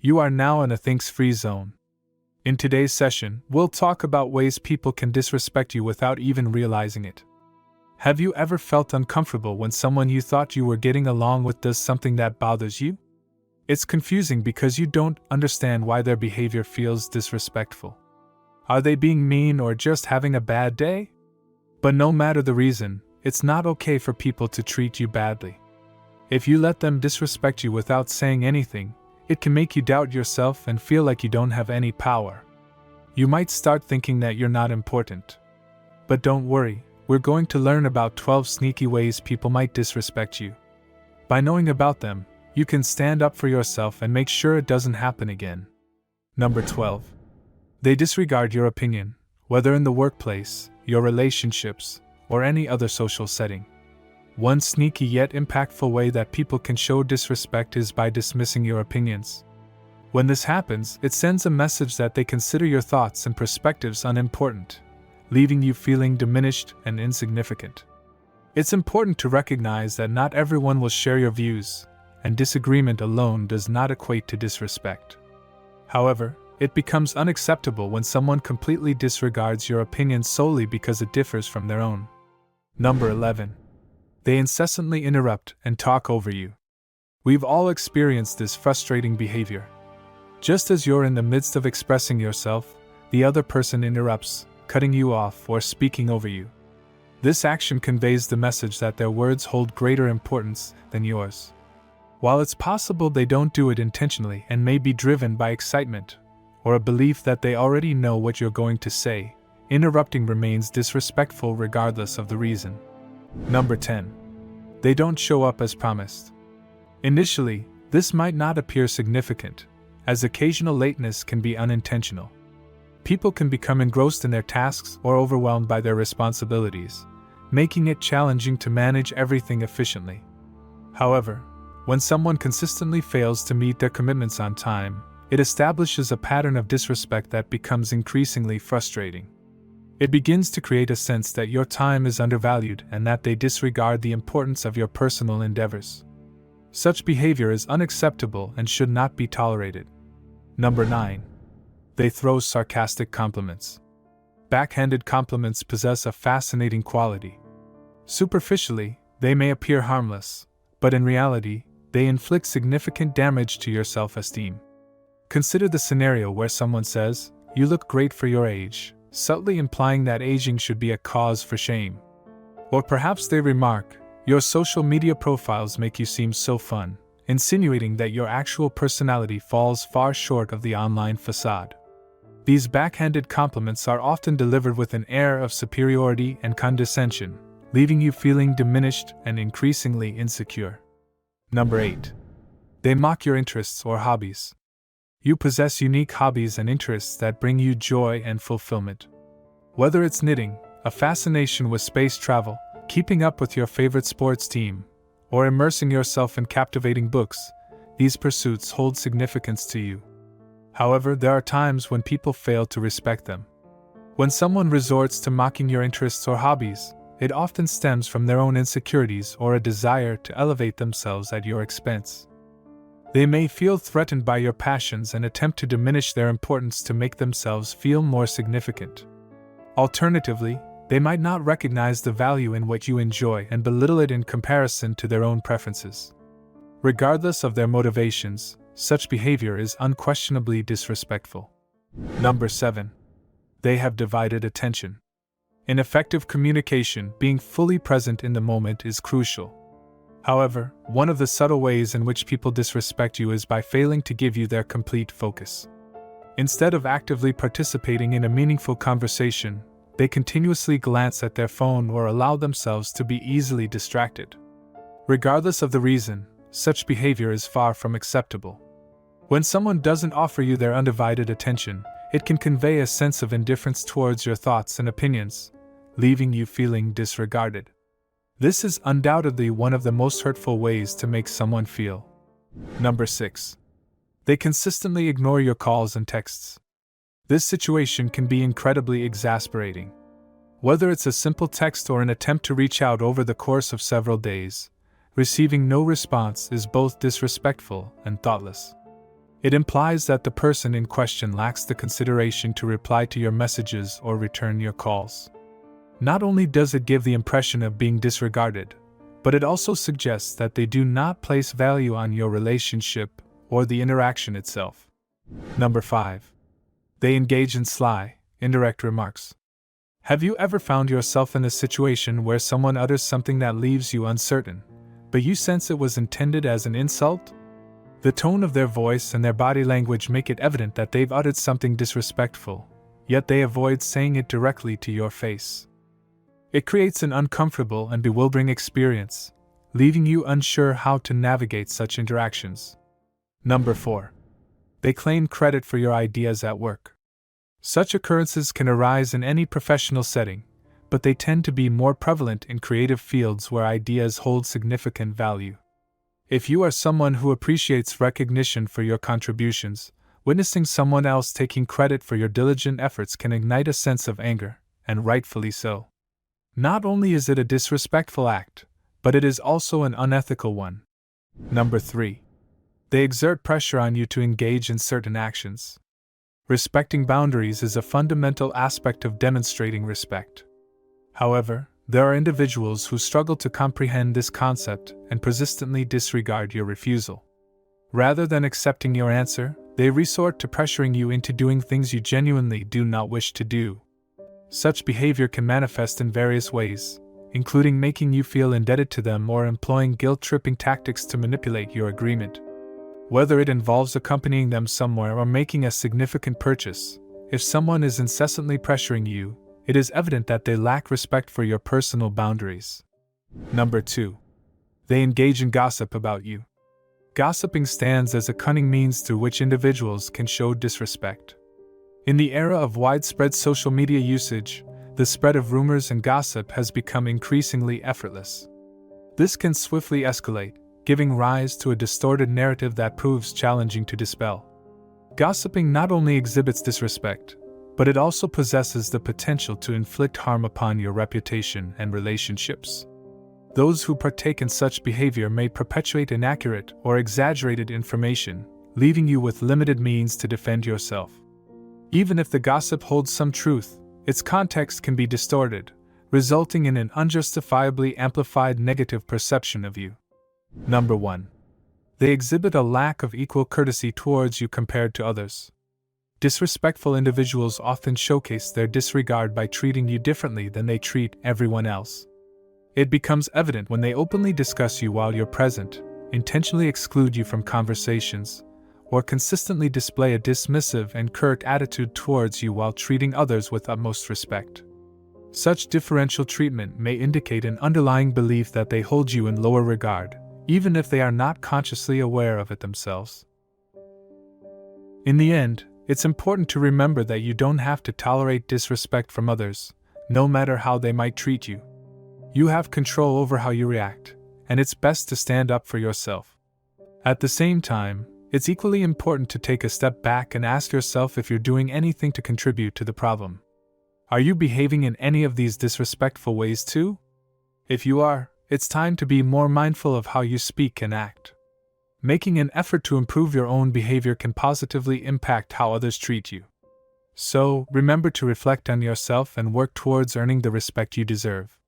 You are now in a thanks-free zone. In today's session, we'll talk about ways people can disrespect you without even realizing it. Have you ever felt uncomfortable when someone you thought you were getting along with does something that bothers you? It's confusing because you don't understand why their behavior feels disrespectful. Are they being mean or just having a bad day? But no matter the reason, it's not okay for people to treat you badly. If you let them disrespect you without saying anything, it can make you doubt yourself and feel like you don't have any power. You might start thinking that you're not important. But don't worry, we're going to learn about 12 sneaky ways people might disrespect you. By knowing about them, you can stand up for yourself and make sure it doesn't happen again. Number 12. They disregard your opinion, whether in the workplace, your relationships, or any other social setting. One sneaky yet impactful way that people can show disrespect is by dismissing your opinions. When this happens, it sends a message that they consider your thoughts and perspectives unimportant, leaving you feeling diminished and insignificant. It's important to recognize that not everyone will share your views, and disagreement alone does not equate to disrespect. However, it becomes unacceptable when someone completely disregards your opinion solely because it differs from their own. Number 11. They incessantly interrupt and talk over you. We've all experienced this frustrating behavior. Just as you're in the midst of expressing yourself, the other person interrupts, cutting you off or speaking over you. This action conveys the message that their words hold greater importance than yours. While it's possible they don't do it intentionally and may be driven by excitement or a belief that they already know what you're going to say, interrupting remains disrespectful regardless of the reason. Number 10. They don't show up as promised. Initially, this might not appear significant, as occasional lateness can be unintentional. People can become engrossed in their tasks or overwhelmed by their responsibilities, making it challenging to manage everything efficiently. However, when someone consistently fails to meet their commitments on time, it establishes a pattern of disrespect that becomes increasingly frustrating. It begins to create a sense that your time is undervalued and that they disregard the importance of your personal endeavors. Such behavior is unacceptable and should not be tolerated. Number 9. They throw sarcastic compliments. Backhanded compliments possess a fascinating quality. Superficially, they may appear harmless, but in reality, they inflict significant damage to your self-esteem. Consider the scenario where someone says, "You look great for your age," subtly implying that aging should be a cause for shame. Or perhaps they remark, "Your social media profiles make you seem so fun," insinuating that your actual personality falls far short of the online facade. These backhanded compliments are often delivered with an air of superiority and condescension, leaving you feeling diminished and increasingly insecure. Number 8. They mock your interests or hobbies. You possess unique hobbies and interests that bring you joy and fulfillment. Whether it's knitting, a fascination with space travel, keeping up with your favorite sports team, or immersing yourself in captivating books, these pursuits hold significance to you. However, there are times when people fail to respect them. When someone resorts to mocking your interests or hobbies, it often stems from their own insecurities or a desire to elevate themselves at your expense. They may feel threatened by your passions and attempt to diminish their importance to make themselves feel more significant. Alternatively, they might not recognize the value in what you enjoy and belittle it in comparison to their own preferences. Regardless of their motivations, such behavior is unquestionably disrespectful. Number 7. They have divided attention. In effective communication, being fully present in the moment is crucial. However, one of the subtle ways in which people disrespect you is by failing to give you their complete focus. Instead of actively participating in a meaningful conversation, they continuously glance at their phone or allow themselves to be easily distracted. Regardless of the reason, such behavior is far from acceptable. When someone doesn't offer you their undivided attention, it can convey a sense of indifference towards your thoughts and opinions, leaving you feeling disregarded. This is undoubtedly one of the most hurtful ways to make someone feel. Number 6. They consistently ignore your calls and texts. This situation can be incredibly exasperating. Whether it's a simple text or an attempt to reach out over the course of several days, receiving no response is both disrespectful and thoughtless. It implies that the person in question lacks the consideration to reply to your messages or return your calls. Not only does it give the impression of being disregarded, but it also suggests that they do not place value on your relationship or the interaction itself. Number 5. They engage in sly, indirect remarks. Have you ever found yourself in a situation where someone utters something that leaves you uncertain, but you sense it was intended as an insult? The tone of their voice and their body language make it evident that they've uttered something disrespectful, yet they avoid saying it directly to your face. It creates an uncomfortable and bewildering experience, leaving you unsure how to navigate such interactions. Number 4. They claim credit for your ideas at work. Such occurrences can arise in any professional setting, but they tend to be more prevalent in creative fields where ideas hold significant value. If you are someone who appreciates recognition for your contributions, witnessing someone else taking credit for your diligent efforts can ignite a sense of anger, and rightfully so. Not only is it a disrespectful act, but it is also an unethical one. Number 3. They exert pressure on you to engage in certain actions. Respecting boundaries is a fundamental aspect of demonstrating respect. However, there are individuals who struggle to comprehend this concept and persistently disregard your refusal. Rather than accepting your answer, they resort to pressuring you into doing things you genuinely do not wish to do. Such behavior can manifest in various ways, including making you feel indebted to them or employing guilt-tripping tactics to manipulate your agreement. Whether it involves accompanying them somewhere or making a significant purchase, if someone is incessantly pressuring you, it is evident that they lack respect for your personal boundaries. Number 2. They engage in gossip about you. Gossiping stands as a cunning means through which individuals can show disrespect. In the era of widespread social media usage, the spread of rumors and gossip has become increasingly effortless. This can swiftly escalate, giving rise to a distorted narrative that proves challenging to dispel. Gossiping not only exhibits disrespect, but it also possesses the potential to inflict harm upon your reputation and relationships. Those who partake in such behavior may perpetuate inaccurate or exaggerated information, leaving you with limited means to defend yourself. Even if the gossip holds some truth, its context can be distorted, resulting in an unjustifiably amplified negative perception of you. Number 1. They exhibit a lack of equal courtesy towards you compared to others. Disrespectful individuals often showcase their disregard by treating you differently than they treat everyone else. It becomes evident when they openly discuss you while you're present, intentionally exclude you from conversations, or consistently display a dismissive and curt attitude towards you while treating others with utmost respect. Such differential treatment may indicate an underlying belief that they hold you in lower regard, even if they are not consciously aware of it themselves. In the end, it's important to remember that you don't have to tolerate disrespect from others, no matter how they might treat you. You have control over how you react, and it's best to stand up for yourself. At the same time, it's equally important to take a step back and ask yourself if you're doing anything to contribute to the problem. Are you behaving in any of these disrespectful ways too? If you are, it's time to be more mindful of how you speak and act. Making an effort to improve your own behavior can positively impact how others treat you. So, remember to reflect on yourself and work towards earning the respect you deserve.